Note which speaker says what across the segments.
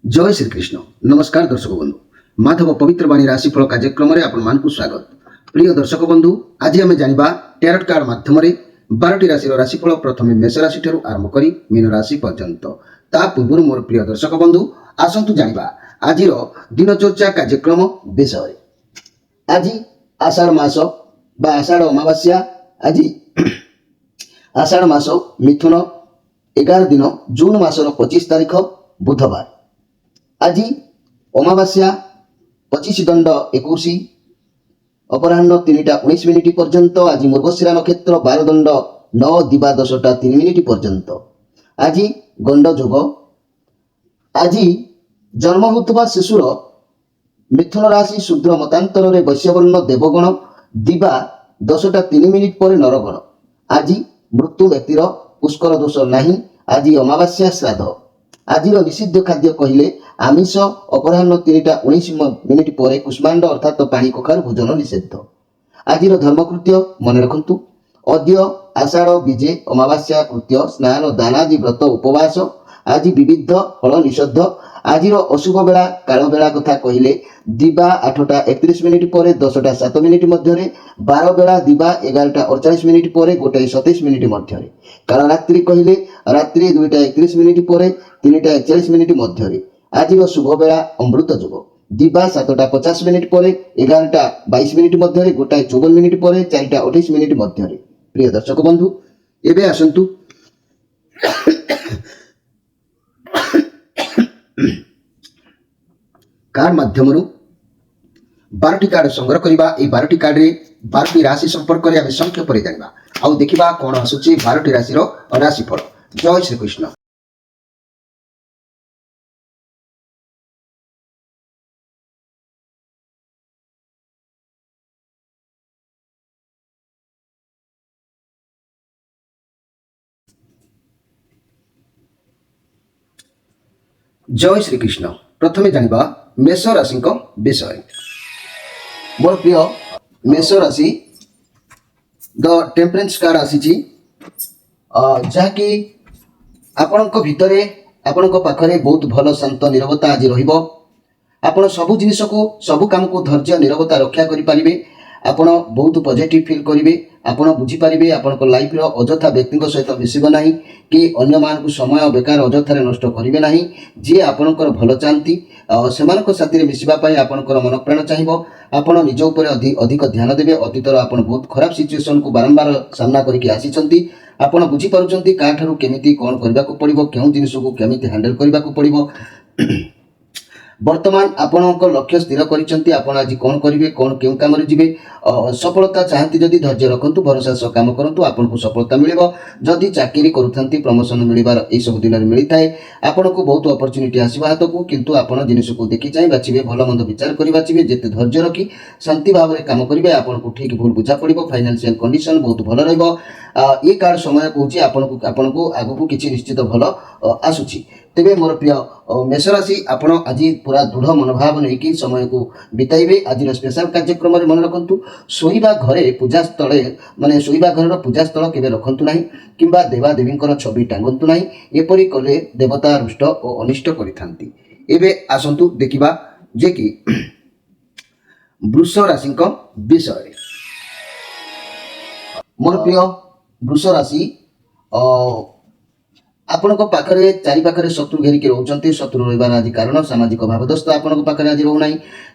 Speaker 1: जय श्रीकृष्ण नमस्कार दर्शक बंधु माधव पवित्र बाणी राशिफल कार्यक्रम में आपण स्वागत। प्रिय दर्शक बंधु आज आम जाना टैरोट कार्ड माध्यम 12टी राशि राशिफल प्रथम मेष राशि ठारू आरंभ कर मीन राशि पर्यंत ता पूर्व मोर प्रिय दर्शक बंधु आसतु जाना आज दिनचर्चा कार्यक्रम विषय। आज आषाढ़ मास बा आषाढ़ अमावास्या आज आषाढ़ मास मिथुन 11 दिन जून मासर 25 तारीख बुधवार। आज अमावास्या 25 दंड 21 अपराह्न 3टा 19 मिनिट पर्यंत। आज मृगशिरा नक्षत्र 12 दंड 9 दिवा 10टा 3 मिनिट पर्यंत। आज गंड जोग। आज जन्म होता शिशुर मिथुन राशि शूद्र मतांतर रे वैश्यवर्ण देवगण दिवा 10टा 3 मिनिट पर नरगण। आज मृत्यु व्यक्तिर पुष्कर दोष नहीं। आज अमावास्या श्राद्ध। आज निषिद्ध खाद्य कहले आमिष अपराह्न 3टा 19 मिनिट पर कुष्मांड अर्थात पानी कखार भोजन निषिद्ध। आज धर्मकृत्य मन रखु अद्य आषाढ़ बीजे अमावास्या कृत्य स्नान दानादि व्रत उपवास। आज विविध फल निषिद्ध। आज अशुभ बेला काल बेला कथा कहले दिवा 8टा 31 मिनिट पर 10टा 7 मिनिट मध्य। 12 बेला दिवा 11टा 48 मिनिट पर 1टा 27 मिनिट मध्य। काल रात्रि कहले रात्रि 2टा 31 मिनिट पर 3टा 41 मिनिट मध्य। आज शुभ बेला अमृत जोग दिवा 7टा 50 मिनिट पर 11टा 22 मिनिट मध्य 1टा 54 मिनिट पर 4टा 28 मिनिट मध्य। प्रिय दर्शक बंधु एबे आसंतु कार्ड माध्यम 12टी कार्ड संग्रह करवा। 12टी कार्ड रे 12टी राशि संपर्क में आम संक्षेप जाना आउ देखा कौन आसूची 12टी राशि राशिफल। जय श्रीकृष्ण। जय श्रीकृष्ण। प्रथमे जानिबा मेष राशि विषय। मोर प्रिय मेष राशि द टेम्परेंस कार्ड आसी जहाँकि आपण भितरे आपण पाखरे बहुत भल शांत निरवता आज रहिबो। आपण सबु जिनिस को सबु काम को धैर्य निरवता रक्षा करि परिबे। आपण बहुत पॉजिटिव फील करिवे। आपण बुझी परिबे आपण लाइफ रो अजथा व्यक्ति सहित मिसिबो नाही कि अन्य मान को समय बेकार अजथारे नष्ट करिवे नाही। जे आपणकर भल चाहती सेमानक साथी मिसिबा पई आपणकर मन प्राण चाहिबो। आपण निज ऊपर अधिक ध्यान देबे। अतीतर आपण बहुत खराब सिचुएशन को बारंबार सामना करिकि आसीचंती। आपण बुझी पारुचंती काठारु केमिति कोन करबा को पड़िबो केउ जिनिस को केमिति हैंडल करबा को पड़िबो। वर्तमान आपणक लक्ष्य स्थिर करिसंती आपण आज कोन करिवे कोन केउ काम रे जिवे। सफलता चाहती जदि धैर्य रखंतु भरोसा सह काम करंतु आपनको सफलता मिलिबो। जदि चाकरी करूथंती प्रमोशन मिलिबार ए सब दिन मिली थाए। आपनको बहुत अपॉर्चुनिटी आसीबा हाथ को किंतु आपण जिनिस को देखि चाहि बाछिबे भलो मंद विचार करि बाछिबे। जेते धैर्य रखी शांति भाव रे काम करिवे आपनको ठीक भूल बुझा पड़िबो। फाइनेंशियल कंडीशन बहुत भलो रहइबो। ये कार्ड समय कहूँ आपको आगू किसी निश्चित भल आसूची। तेबे मोर प्रिय मेष राशि आपण आज पूरा दृढ़ मनोभाव नहीं समय को बिताइबे। आज स्पेशल कार्यक्रम में मन रखु शोइबा घरे पूजा स्थल माने शोइबा घर पूजा स्थल केबे रखंतु नाही किंबा देवा देवींकर छवि टांगंतु नाही। एपरि कले देवता रुष्ट और अनिष्ट करिथांती। एबे आसंतु देखिबा जे कि वृष राशि विषय। मोर प्रिय वृष राशि आपण पाखरे चारि पाखरे शत्रु घेरिक रोचंती। शत्रु रहिबार आज कारण सामाजिक भावदस्त आपण पाखरे आज रोना।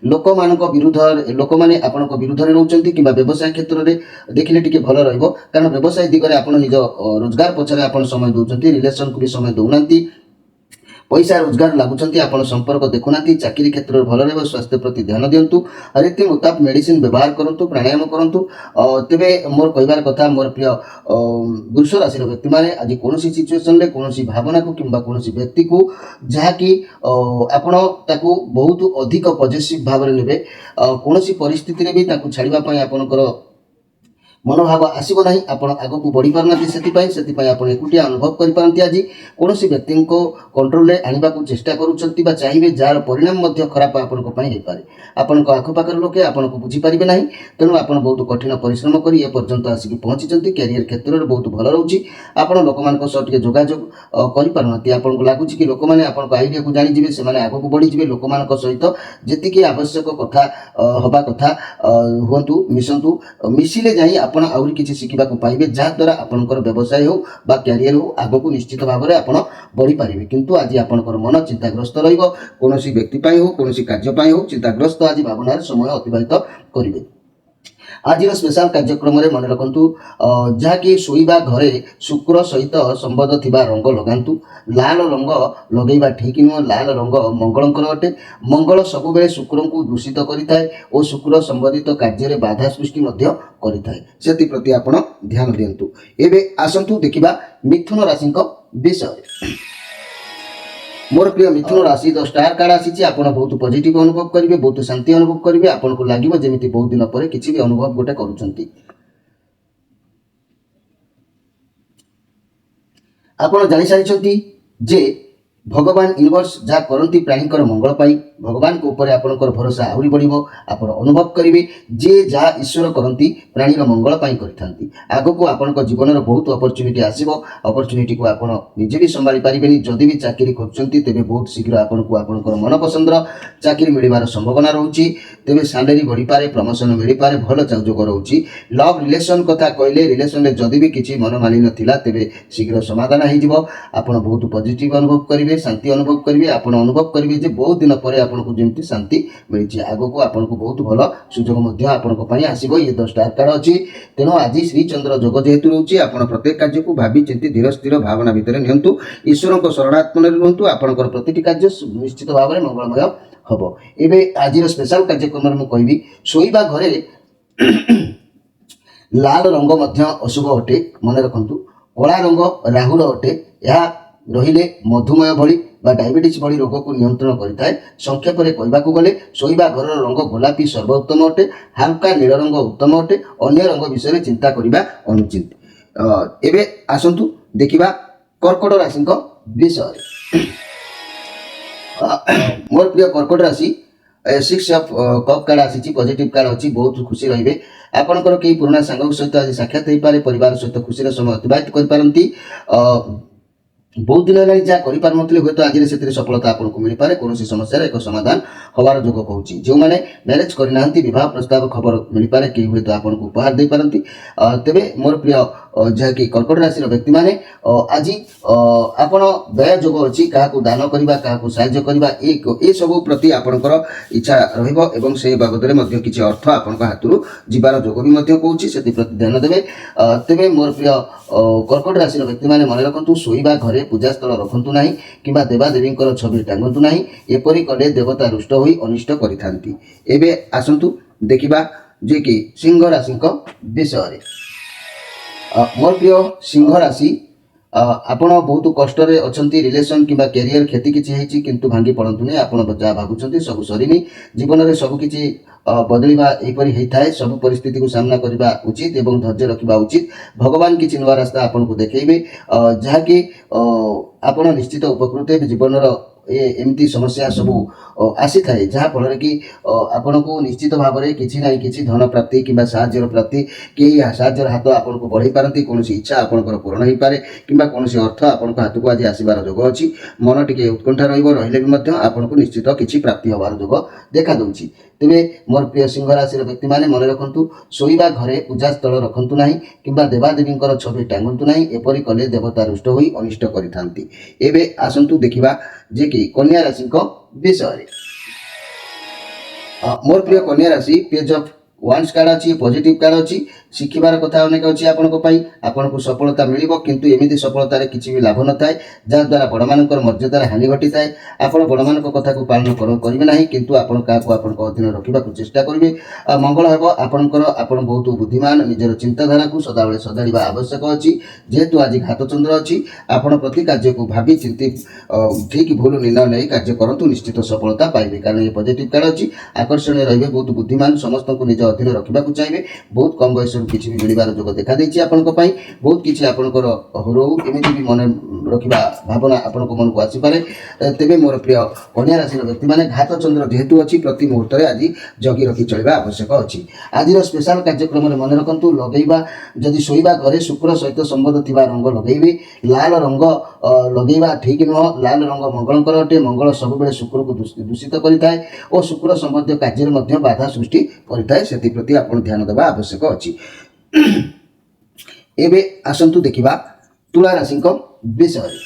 Speaker 1: लोक मान विरुद्ध लोक माने आपण विरुद्ध रे रोचंती किंबा व्यवसाय क्षेत्र रे देखिले टिके भल रहइबो। कारण व्यवसाय दिगरे आपण निज रोजगार पछरे आपण समय दोचंती। रिलेशन को भी समय दउनांती। पैसा रोजगार लागुचंती आपण संपर्क देखुनांती। चाकरी क्षेत्र भल रहइबो। स्वास्थ्य प्रति ध्यान दियंतु। रीति मुताबिक मेडिसिन व्यवहार करंतु प्राणायाम करंतु। तेबे मोर कहबार कथा मोर प्रिय वृष राशि व्यक्ति माने आज कोनोसी सिचुएशन रे कोनोसी भावना को किंबा कोनोसी व्यक्ति को जहाँकि आपण ताकू बहुत अधिक पॉजिटिव भाव रे नेबे। कोनोसी परिस्थिति रे भी ताकू छाड़िबा पई आपनकर मनोभाव आसब ना आप आग को बढ़ी पारना से आप एकुटिया अनुभव करपारती आज कौन व्यक्ति को कंट्रोल में आने को चेष्टा करुँच चाहिए जार परिणाम खराब आपंपाई आपण आखपाखर लोके आपन को बुझीपारे ना तेणु आप बहुत कठिन परिश्रम कर पर्यंत आसिक पहुँची कैरियर क्षेत्र में बहुत भल रोचे आप लोक मान जोगाजोग करपारती आपको लगुच कि लोक मैंने आइडिया को जाणीजे से आग को बढ़ीजे लोक मान सहित जी आवश्यक कथा हवा कथा हूँ मिशंतु मिसिले जाई आपण आउरी किछि शिखिबा को पाइबे जहाद्वारा आपणकर व्यवसाय हो बा कैरियर हो आग को निश्चित भाव में आपण बढ़ी पारिबे किंतु आज आपणकर मन चिंताग्रस्त रहिबो कोनोसी व्यक्ति पाई हो कोनोसी कार्य पाई हो चिंताग्रस्त आज भावनार समय अतिबाहित करिबे। आज स्पेशल कार्यक्रम में मन रखु जहाँकि शोइबा घरे शुक्र सहित संबंध थिबा रंग लगांतु लाल रंग लगेबा ठीक नुह लाल रंग मंगलंकर अटे मंगल सबुबेले शुक्र को दूषित करिथाए और शुक्र संबंधित कार्य बाधा सृष्टि मध्य करिथाए सेति प्रति आपण ध्यान दियंतु। एबे आसंतु देखिबा मिथुन राशि विषय। मोर प्रिय मिथुन राशि 10 स्टार कार्ड आसी आप बहुत पॉजिटिव अनुभव करेंगे बहुत शांति अनुभव करेंगे आपको लगे जमी बहुत दिन पर किसी भी अनुभव गोटे करुँच आप जानी सारी जे भगवान यूनिवर्स जहाँ करती प्राणीकर मंगल पाई भगवान को ऊपर आपनकर भरोसा आहरी बढ़िबो आपण अनुभव करेंगे जे जहाँ ईश्वर करती प्राणीर मंगल पाई करथांती आग को आपनक जीवन बहुत अपॉर्चुनिटी आसीबो अपॉर्चुनिटी को आपण निजे भी संभाली पारिबेनी जदि भी चाकरी करछंती तेबे बहुत शीघ्र आपनक आपनकर मन पसंदर चाकरी मिलिबार संभावना रहउची तेबे सैलरी बढ़ी पारे प्रमोशन मिली पारे भल जोग रहउची। लव रिलेशन कथा कहले रिलेशन रे जदि भी किछि मनमालिन्य थिला तेबे शीघ्र समाधान हो जिवो आपण बहुत पॉजिटिव अनुभव करेंगे शांति अनुभव करेंगे आपण अनुभव करेंगे जे बहुत दिन पर आपको जमी शांति मिली आग को आपको बहुत भल सुजोग आपण आसो ये 10 स्टार कार्ड अच्छी तेणु आज श्रीचंद्र जोग जेहेतु रोचे आप प्रत्येक कार्य को भावी चिंती धीर स्थिर भावना भितर नियंतु ईश्वर को शरणात्म रुहतु आपंकर प्रति कार्य निश्चित भाव में मंगलमय हम। एवं आज स्पेशल कार्यक्रम में कहबी शोइबा घरे लाल रंग अशुभ अटे मन रखु कला रंग राहुल अटे यह रहिले मधुमेह भली डायबिटीज भली रोग को नियंत्रण करिथाए। संक्षेप में कहबाकू गले शोइबा घर रंग गोलापी सर्वोत्तम अटे हल्का नील रंग उत्तम अटे अन्य रंग विषय चिंता करबा अनुचित। एबे आसंतु देखिबा कर्कट राशि विषय। मोर प्रिय कर्कट राशि 6 ऑफ कप कार्ड आसी पॉजिटिव कार्ड अच्छी बहुत खुशी रहिबे आपनकर कई पुराना सांग सहित आज साक्षात हो पारे परिवार सहित खुशी समय अतिबाहित कर पारंती बहुत दिन है जहाँ कर हूँ तो आज से सफलता आपको मिल पारे कौन समस्या एक समाधान हबार जोग कहूँ जो मैंने मैरेज करना बह प्रस्ताव खबर मिल पारे कई हुए तो आपको उपहार दे पारती तेबे मोर प्रिय जहाँकि कर्कट राशि व्यक्ति मैंने आज आपण व्यय जोग अच्छी क्या दान करवा क्या साहाय्य करवा ये सब प्रति आपंकर इच्छा रही से बाबद में किसी अर्थ आपण हाथ जीवार जोग भी कहूँ से प्रति ध्यान देवे। तेबे मोर प्रिय कर्कट राशि व्यक्ति मैंने मन रखु शोइबा घरे पूजा स्थल रखु ना कि देवादेवी छवि टांगतु ना एपरी कले देवता रुष्ट हो अनिष्ट करिथांती। एबे आसंतु देखिबा जे कि सिंह राशि विषय। मोर प्रिय सिंह राशि आपण बहुत कष्ट अच्छा रिलेशन कि कैरियर क्षति किसी किंतु भांगी पड़तु नहीं आप जहाँ भावुं सब सरीनी जीवन में सबकि बदलवा यहपरी होता है सब परिस्थिति को सामना करने उचित एवं धैर्य रखा उचित भगवान किसी नुआ रास्ता आपन को देखेबे जहाँकि आपण निश्चित उपकृत जीवन एमती समस्या सब आसी थाए जहाँफल कि आपण को निश्चित भाव में किसी ना कि धन प्राप्ति कि साहाय्य प्राप्ति कई साहाय्य हाथ आपन को बढ़ाई पारती कौन इच्छा आपंकर पूरण हो पारे कि कौन अर्थ आपण हाथ को आज आसबार जोग अच्छी मन टी उत्कंठा रही आपको निश्चित किसी प्राप्ति हबार जोग देखा दूची। तेरे मोर प्रिय सिंह राशि व्यक्ति मैंने मन रखु शोइबा घरे पूजा स्थल रखु ना कि देवादेवी छवि टांगतु ना एपरी कले देवता रुष्ट हो अनिष्ट करिथांती। एबे आसंतु देखिबा जे कि कन्या राशि विषय। मोर प्रिय कन्या राशि पेज ऑफ वांस कार्ड अच्छी पॉजिटिव कार्ड अच्छी शिखिबार कथा अनेक अच्छी आपको सफलता मिल किंतु एमती सफलता किसी भी लाभ न थाए जहाद्वारा बड़ मान मर्यादार हानि घटी थाए आप बड़ मान कथा को पालन करेंगे ना किंतु आप अधीन रखा चेष्टा करेंगे मंगल हम आपंकर बहुत बुद्धिमान निजर चिंताधारा को सदाबले सजाड़ा आवश्यक अच्छी जेहेतु आज घातचंद्र अच्छी आपण प्रति कार्य को भावी चिंती ठीक भूल निर्णय नहीं कार्य करूँ निश्चित सफलता पाइबे कारण ये पॉजिटिव कार्ड अच्छी आकर्षण रही बहुत बुद्धिमान समस्त को निज अधीन रखा चाहिए। बहुत कम बयस किसी भी मिलबार जोग देखा देती आपंपाई बहुत किसी आपंकर हरऊ एमती भी मन रखा भावना आपण मन को आसीपे। तेज मोर प्रिय कन्या राशि व्यक्ति मैंने घात चंद्र जेहेतु अच्छी प्रति मुहूर्त में आज जगी रखी चलवा आवश्यक अच्छी। आज स्पेशल कार्यक्रम में मन रखु लगेगा जदि शोवा घरे शुक्र सहित संबंध थी रंग लगे लाल रंग लगेगा ठीक नुह। लाल रंग मंगलकर अटे। मंगल सब शुक्र को दूषित करता है और शुक्र संबंधी कार्य बाधा सृष्टि करता है। से प्रति आप ध्यान देवा आवश्यक अच्छी। एबे आसंतु देखिबा तुला राशि विषय।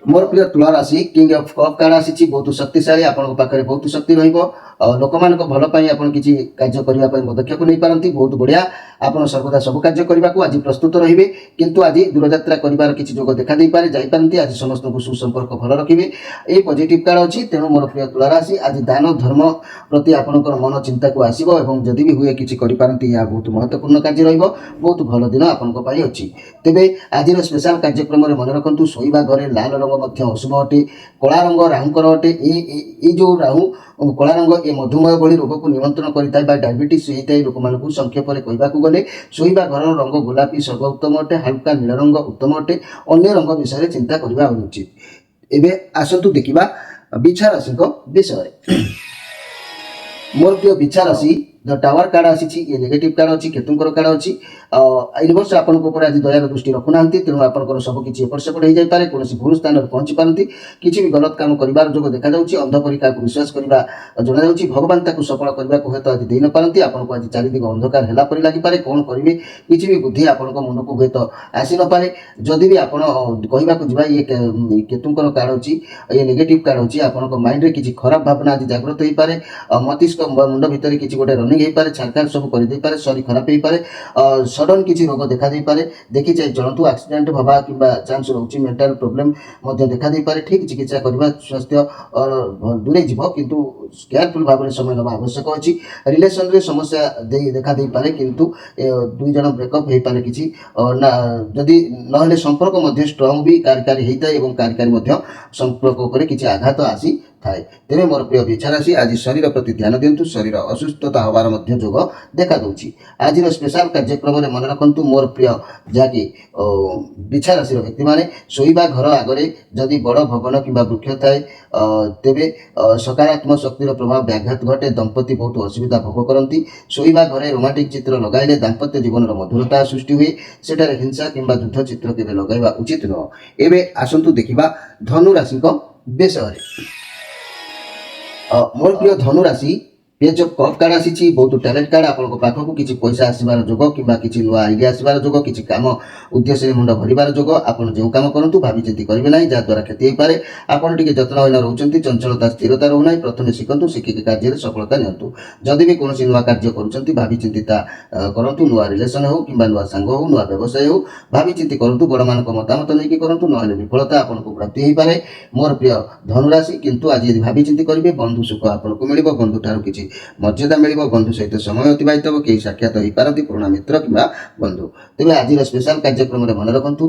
Speaker 1: मोर प्रिय तुला राशि किंग ऑफ कप कार्ड आसी बहुत शक्तिशाली आपन पाखे बहुत शक्ति रहिबो। लोक मान भल आपन किसी कार्य करने पदक्षेप नहीं पारती बहुत बढ़िया। आपन सर्वदा सब कार्य करने को आज प्रस्तुत रहिबे किंतु आज दूरयात्रा करिवार किसी जोग देखा दे पारे जाई पारती। आज समस्त को सुसंपर्क भल रखिबे ए पॉजिटिव कार्ड अछि। तेणु मोर प्रिय तुला राशि आज दान धर्म प्रति आपनकर मन चिंता को आसीबो एवं जदि भी हुए किसी करि पारती या बहुत महत्वपूर्ण कार्य रहिबो। बहुत भल दिन आपनक पई अछि। तेबे आज स्पेशल कार्यक्रम में मन रखंतु शोइबा घरे लाल रंग मध्य अशुभ अटे। कला रंग राहुंकर अटे। ए जो राहु कला रंग ए मधुमेह भली रोग को नियंत्रण करता है डायबिटीज होता है। लोक मान संक्षेप में कहवाक गले शोइबा घर रंग गोलापी सर्वोत्तम अटे। हल्का नील रंग उत्तम अटे। अन्य रंग विषय चिंता करने उचित। एबे आसंतु देखिबा बिछा राशि विषय। मोर प्रिय बिछा राशि द टावर कार्ड आसी ये नेगेटिव कार्ड अच्छी केतुंकर कार्ड अच्छी। यूनिवर्स आपन आज दयार दृष्टि रखुना तेणु आपंकर सबकि एपट सेपट हो जाए कौन भूल स्थान में पहुंची पारती किसी भी गलत काम कर जो देखा अंध परीक्षा को विश्वास करवा जना भगवान ताकू सफल करने को हूँ आज दे न पारती। आपको आज चारिदिग अंधकार है परी लगिपे कौन करेंगे किसी भी बुद्धि आपण मुंड को हूँ आसी नपे। जदि भी आप कहवाक जा ये केतुंकर कार्ड अच्छी ये नेगेटिव कार्ड अच्छी आपंक माइंड में किसी खराब भावना आज जागृत हो पाए। मस्तिष्क मुंड भितर किसी गोटे रनिंग हो पाए छाड़खाड़ सब कर शरीर खराब हो पाए। सडन किसी रोग देखा दे पारे देखी चाहिए चलतु एक्सीडेंट हवा कि चांस रोचे मेंटल प्रोब्लेम देखा दे पारे। ठीक चिकित्सा करवा स्वास्थ्य दूरे जीव किंतु केयरफुल भाव में समय नवा आवश्यक अच्छी। रिलेशन रे समस्या देखा दे पारे किंतु दुई जन ब्रेकअप हो पारे किसी जदि न संपर्क स्ट्रंग भी कार्यकारी होता है और कार्यकारी संपर्क उपर किसी आघात आसी थाए। तेरे मोर प्रिय बिछा राशि आज शरीर प्रति ध्यान दिंतु। शरीर असुस्थता हबार जोग देखा दूची। आज स्पेशल कार्यक्रम में मन रखु मोर प्रिय जहाँकि बिछा राशि व्यक्ति मैंने शोइबा घर आगे जदि बड़ भवन कि वृक्ष थाए तेबे सकारात्मक शक्तिर प्रभाव व्याघात घटे। दंपति बहुत असुविधा भोग करती। शोइबा घरे रोमांटिक चित्र लगाइले दाम्पत्य जीवन मधुरता सृष्टि हुए। सेठारे हिंसा किंबा युद्ध चित्र केबे लगाइबा उचित नुह। एबे आसंतु देखिबा धनु राशि विषय। मोर प्रिय धनु राशि पेज ऑफ कप कार्ड आसी बहुत टैलेंट कार्ड आपको पाखक किसी पैसा आसबार जोग कि किसी नुआ आइडिया आसबार जोग किसी काम उद्देश्य मुंड भरबार जोग। आपड़ जो काम करूँ भावी चिंती करेंगे ना जहाद्वारा क्षति हो पाए। आपड़ टे जत्नहीन रोचे चंचलता स्थिरता रोना प्रथम शिखु शिखिक कार्य सफलता नियंतु। जदि भी कौन नुआ कार्य करुँच भावी चिंता करूँ नुआ रिलेसन हो कि नुआ सांग हो नुआ व्यवसाय हो भावी चिंती करूँ बड़ मान मतामत नहीं करूँ ना विफलता आपको प्राप्ति हो पाए। मोर प्रिय धनुराशि किंतु आज भावी चिंती करेंगे बंधु सुख आपको मिल बंधु ठार किसी मर्यादा मिल बंधु सहित समय अतिबाहित हो कई साक्षात हो पारती पुराणा मित्र कि बंधु। तेज आज स्पेशल कार्यक्रम में मन रखु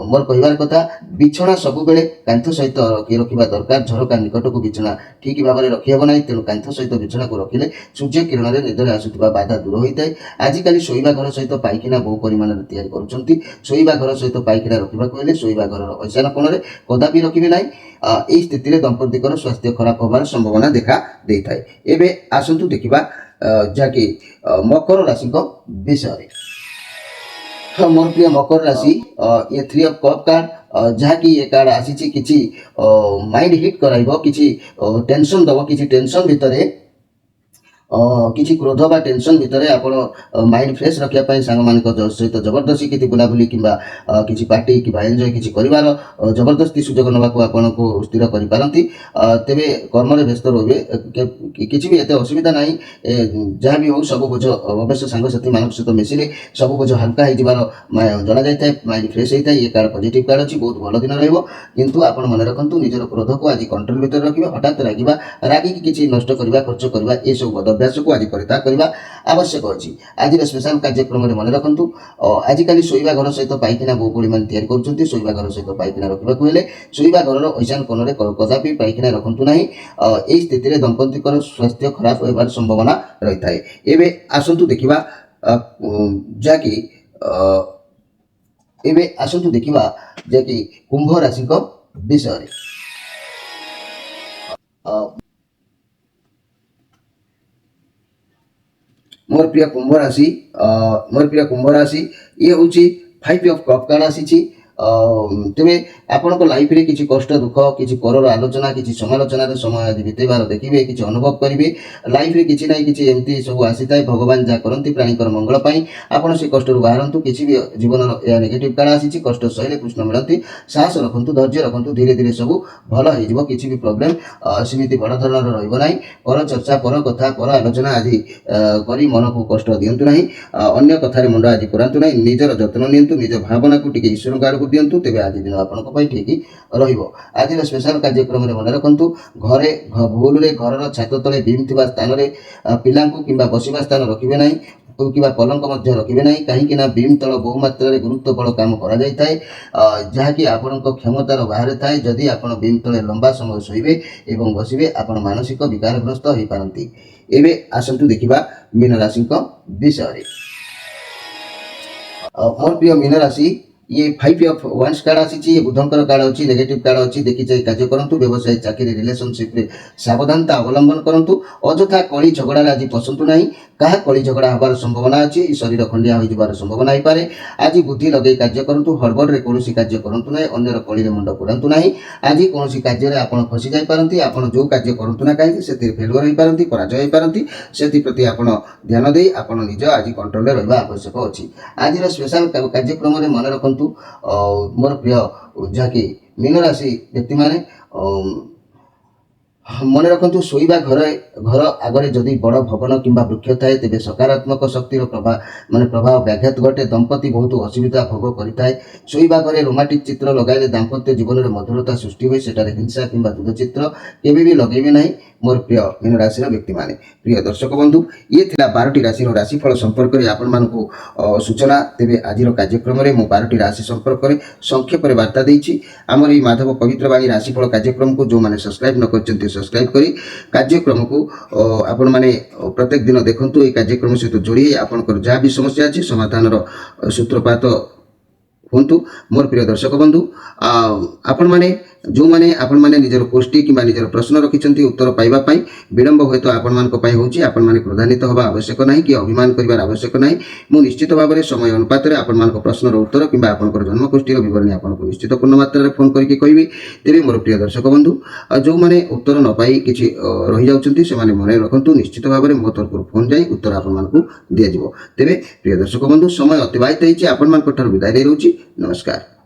Speaker 1: मोर कहबार कथा बिछना सब बेले कांथ सहित रखा दरकार। झरका निकट को बिछना ठीक भाव में रखिहब ना तेणु कांथ सहित बिछना को रखिले सूर्य किरण में निदरे आसुवा बाधा दूर होता है। आजिकल शोइबा घर सहित पाइखना बहु परिमाण तैयारी करुँच। शोइबा घर सहित पाइखना रखा हेले शोइबा घर ऐसान कोण में कदापि रखिबे ना। यही स्थिति में दंपतिकर स्वास्थ्य खराब होबार संभावना देखा दे था। एबे आसंतु देखिबा जहाँकि मकर राशि विषय। मोर प्रिय मकर राशि ये 3 ऑफ कप कार्ड जहाँकि ये कार्ड आसी किसी माइंड हिट कराइबो किसी टेंशन दबो किसी टेंशन भितर किसी क्रोध बा टेंशन भितर आप माइंड फ्रेश रखापी सांग मान सहित जबरदस्ती किसी बुलाबुली कि किसी पार्टी कि एंजॉय किसी कर जबरदस्ती सुजोग नाक आपको स्थिर करपारती। तेरे कर्म व्यस्त रे किसी भी एत असुविधा ना जहाँ भी हो सब बोझ अवश्य सांगसाथी मान सहित मिसिले सब बोझ हल्का हो जना जाए माइंड फ्रेश होता है। ये कार्ड पॉजिटिव कार्ड अच्छी बहुत भल दिन रु आप मन रखु निजर क्रोध को आज कंट्रोल भितर रखिए हठात रागिबा रागिकी किसी नष्ट करवा खर्च करवा ये सब बद अभ्यास को आज परित्याग करवा। ଆବଶ୍ୟକ ଅଛି। ଆଜିର ସ୍ପେଶାଲ କାର୍ଯ୍ୟକ୍ରମରେ ମନେ ରଖନ୍ତୁ, ଆଜିକାଲି ଶୋଇବା ଘର ସହିତ ପାଇଖାନା ବୋହୂମାନେ ତିଆରି କରୁଛନ୍ତି। ଶୋଇବା ଘର ସହିତ ପାଇଖାନା ରଖିବାକୁ ହେଲେ ଶୋଇବା ଘରର ଈଶାନ କୋଣରେ କଦାପି ପାଇଖାନା ରଖନ୍ତୁ ନାହିଁ। ଏହି ସ୍ଥିତିରେ ଦମ୍ପତିଙ୍କର ସ୍ୱାସ୍ଥ୍ୟ ଖରାପ ହେବାର ସମ୍ଭାବନା ରହିଥାଏ। ଏବେ ଆସନ୍ତୁ ଦେଖିବା ଯାହାକି ଏବେ ଆସନ୍ତୁ ଦେଖିବା ଯାହାକି କୁମ୍ଭ ରାଶିଙ୍କ ବିଷୟରେ। ମୋର ପ୍ରିୟ କୁମ୍ଭ ରାଶି ଇଏ ହେଉଛି 5 ଅଫ୍ କପ୍ କାର୍ଡ ଆସିଛି। ତେବେ ଆପଣଙ୍କ ଲାଇଫରେ କିଛି କଷ୍ଟ ଦୁଃଖ, କିଛି ପରର ଆଲୋଚନା, କିଛି ସମାଲୋଚନାର ସମୟ ଆଜି ବିତେଇବାର ଦେଖିବେ, କିଛି ଅନୁଭବ କରିବେ। ଲାଇଫରେ କିଛି ନାହିଁ କିଛି ଏମିତି ସବୁ ଆସିଥାଏ। ଭଗବାନ ଯାହା କରନ୍ତି ପ୍ରାଣୀଙ୍କର ମଙ୍ଗଳ ପାଇଁ। ଆପଣ ସେ କଷ୍ଟରୁ ବାହାରନ୍ତୁ। କିଛି ବି ଜୀବନର ଏହା ନେଗେଟିଭ୍ କାର୍ଡ ଆସିଛି। କଷ୍ଟ ସହିଲେ କୃଷ୍ଣ ମିଳନ୍ତି। ସାହସ ରଖନ୍ତୁ, ଧୈର୍ଯ୍ୟ ରଖନ୍ତୁ, ଧୀରେ ଧୀରେ ସବୁ ଭଲ ହେଇଯିବ। କିଛି ବି ପ୍ରୋବ୍ଲେମ୍ ସେମିତି ବଡ଼ ଧରଣର ରହିବ ନାହିଁ। ପର ଚର୍ଚ୍ଚା, ପର କଥା, ପର ଆଲୋଚନା ଆଜି କରି ମନକୁ କଷ୍ଟ ଦିଅନ୍ତୁ ନାହିଁ। ଅନ୍ୟ କଥାରେ ମୁଣ୍ଡ ଆଜି ପୁରାନ୍ତୁ ନାହିଁ। ନିଜର ଯତ୍ନ ନିଅନ୍ତୁ, ନିଜ ଭାବନାକୁ ଟିକେ ଈଶ୍ୱରଙ୍କ ଆଡ଼କୁ ଦିଅନ୍ତୁ। ତେବେ ଆଜି ଦିନ ଆପଣଙ୍କ ପାଇଁ ଠିକ୍ ରହିବ। ଆଜିର ସ୍ପେଶାଲ କାର୍ଯ୍ୟକ୍ରମରେ ମନେ ରଖନ୍ତୁ, ଭୁଲରେ ଘରର ଛାତ ତଳେ ବିମ୍ ଥିବା ସ୍ଥାନରେ ପିଲାଙ୍କୁ କିମ୍ବା ବସିବା ସ୍ଥାନ ରଖିବେ ନାହିଁ କିମ୍ବା ପଲଙ୍କ ମଧ୍ୟ ରଖିବେ ନାହିଁ। କାହିଁକି ନା ବିମ୍ ତଳ ବହୁ ମାତ୍ରାରେ ଗୁରୁତ୍ୱବଳ କାମ କରାଯାଇଥାଏ, ଯାହାକି ଆପଣଙ୍କ କ୍ଷମତାର ବାହାରେ ଥାଏ। ଯଦି ଆପଣ ବିମ୍ ତଳେ ଲମ୍ବା ସମୟ ଶୋଇବେ ଏବଂ ବସିବେ ଆପଣ ମାନସିକ ବିକାରଗ୍ରସ୍ତ ହୋଇପାରନ୍ତି। ଏବେ ଆସନ୍ତୁ ଦେଖିବା ମୀନ ରାଶିଙ୍କ ବିଷୟରେ। ମୋର ପ୍ରିୟ ମୀନ ରାଶି ये 5 ऑफ वंस कार्ड आसी बुधंकर कार्ड अच्छी नेगेटिव कार्ड अच्छी देखी जाए कार्य करूँ। व्यवसाय चाकरी रिलेशनशिप रे सावधानता अवलंबन करूँ। अଯଥା कली झगड़ा आज पसंद ना। क्या कली झगड़ा हबार संभावना अच्छी, शरीर खंडिया हो संभावना हो पाए। आज बुद्धि लगे कार्य करूँ। हड़बड़ में कौन कार्य करूँ ना, अन्यर कली मुंड पुरातु ना। आज कौन कार्य आप फसी जापारती। आप जो कार्य करूँ ना कहीं से फेलुअर हो पारती, पराजय हो पारती। से प्रति आप ध्यान दे आप निज आज कंट्रोल में रहा आवश्यक अच्छी। आज स्पेशल कार्यक्रम में मन रखु मोर प्रिय जहाँकि मीन राशि व्यक्ति माने मन रखु शोवा घर आगे जदि बड़ भवन किंबा वृक्ष थाए तेज सकारात्मक शक्तिर प्रभाव व्याघात घटे। दंपति बहुत असुविधा भोग करें। शोवा घरे रोमांटिक चित्र लगाइले दाम्पत्य जीवन में मधुरता सृष्टि हुए। सेठारे हिंसा किंबा दुध चित्र केबे भी लगेबे नहीं। मोर प्रिय मीन राशि व्यक्ति माने। प्रिय दर्शक बंधु, ये थिला 12टी राशि राशिफल संपर्क में आपण मानकु सूचना। तेबे आजिर कार्यक्रम में मु 12टी राशि संपर्क में संक्षेप में वार्ता देछि। आमर ई माधव पवित्र वाणी राशिफल कार्यक्रम को जो माने सब्सक्राइब न करछन्ती सब्सक्राइब करी कार्यक्रम को आपण माने प्रत्येक दिन देखंतु। ए कार्यक्रम सहित जोड़ी आपनकर जहाँ भी समस्या अछि समाधान सूत्रपात हुंतु। मोर प्रिय दर्शक बंधु, आपण माने जो माने आपण माने निजर पोस्टी किंबा निजर प्रश्न रखिछन्ती उत्तर पाइबा पई विलंब होय तो आपण मानक पई होउची। आपण माने क्रोधान्वित होबा आवश्यक नाही कि अभिमान करिवार आवश्यक नाही। मु निश्चित भाव में समय अनुपात रे आपण मानक प्रश्नर उत्तर किंबा आपनकर जन्म गोष्ठीर विवरणी आपनको निश्चित पूर्ण मात्रा रे फोन करके कहबी। तेबे मोर प्रिय दर्शक बंधु, जो माने उत्तर न पाई किछि रहि जाउछन्ती से माने मने रखंतु। निश्चित भाव में मो तरफ फोन जाई उत्तर आपण मानकु दिया जिवो। तेबे प्रिय दर्शक बंधु, समय अतिबाहित होईछि। आपण मानक ठार विदाय दे रहउछि। नमस्कार।